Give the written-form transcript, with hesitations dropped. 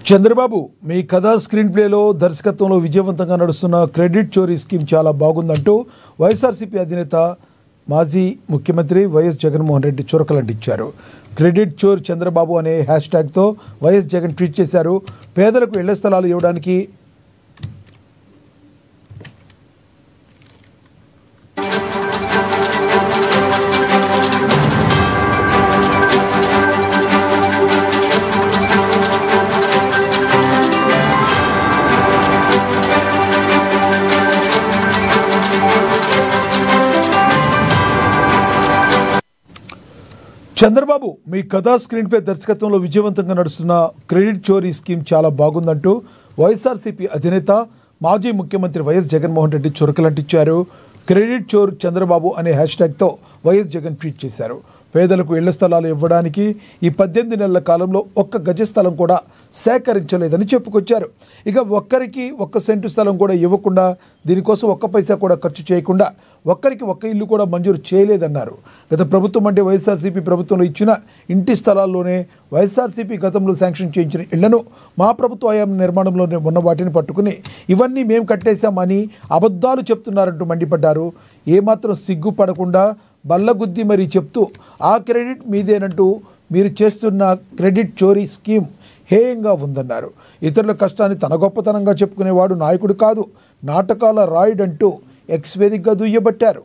చంద్రబాబు మీ కథ స్క్రీన్ ప్లేలో దర్శకత్వంలో విజయవంతంగా నడుస్తున్న క్రెడిట్ చోరీ స్కీమ్ చాలా బాగుందంటూ వైఎస్ఆర్సీపీ అధినేత మాజీ ముఖ్యమంత్రి వైఎస్ జగన్మోహన్ రెడ్డి చురకలంటించారు. క్రెడిట్ చోర్ చంద్రబాబు అనే హ్యాష్ ట్యాగ్తో వైఎస్ జగన్ ట్వీట్ చేశారు. పేదలకు ఇళ్ల స్థలాలు ఇవ్వడానికి చంద్రబాబు మీ కథా స్క్రీన్పై దర్శకత్వంలో విజయవంతంగా నడుస్తున్న క్రెడిట్ చోరీ స్కీమ్ చాలా బాగుందంటూ వైఎస్ఆర్సీపీ అధినేత మాజీ ముఖ్యమంత్రి వైఎస్ జగన్మోహన్ రెడ్డి చురకలంటించారు. క్రెడిట్ చోర్ చంద్రబాబు అనే హ్యాష్ ట్యాగ్తో వైఎస్ జగన్ ట్వీట్ చేశారు. పేదలకు ఇళ్ల స్థలాలు ఇవ్వడానికి ఈ 18 నెలల కాలంలో ఒక్క గజ స్థలం కూడా సేకరించలేదని చెప్పుకొచ్చారు. ఇక ఒక్కరికి ఒక్క సెంటు స్థలం కూడా ఇవ్వకుండా, దీనికోసం ఒక్క పైసా కూడా ఖర్చు చేయకుండా ఒక్కరికి ఒక్క ఇల్లు కూడా మంజూరు చేయలేదన్నారు. గత ప్రభుత్వం అంటే వైఎస్ఆర్సీపీ ప్రభుత్వంలో ఇచ్చిన ఇంటి స్థలాల్లోనే వైఎస్ఆర్సీపీ గతంలో శాంక్షన్ చేయించిన ఇళ్లను మా ప్రభుత్వ హయాం నిర్మాణంలోనే ఉన్న వాటిని పట్టుకుని ఇవన్నీ మేము కట్టేశామని అబద్ధాలు చెప్తున్నారంటూ మండిపడ్డారు. ఏమాత్రం సిగ్గుపడకుండా బల్లగుద్ది మరీ చెప్తూ ఆ క్రెడిట్ మీదేనంటూ మీరు చేస్తున్న క్రెడిట్ చోరీ స్కీమ్ హేయంగా ఉందన్నారు. ఇతరుల కష్టాన్ని తన గొప్పతనంగా చెప్పుకునేవాడు నాయకుడు కాదు, నాటకాల రాయుడంటూ ఎక్స్ వేదికగా దుయ్యబట్టారు.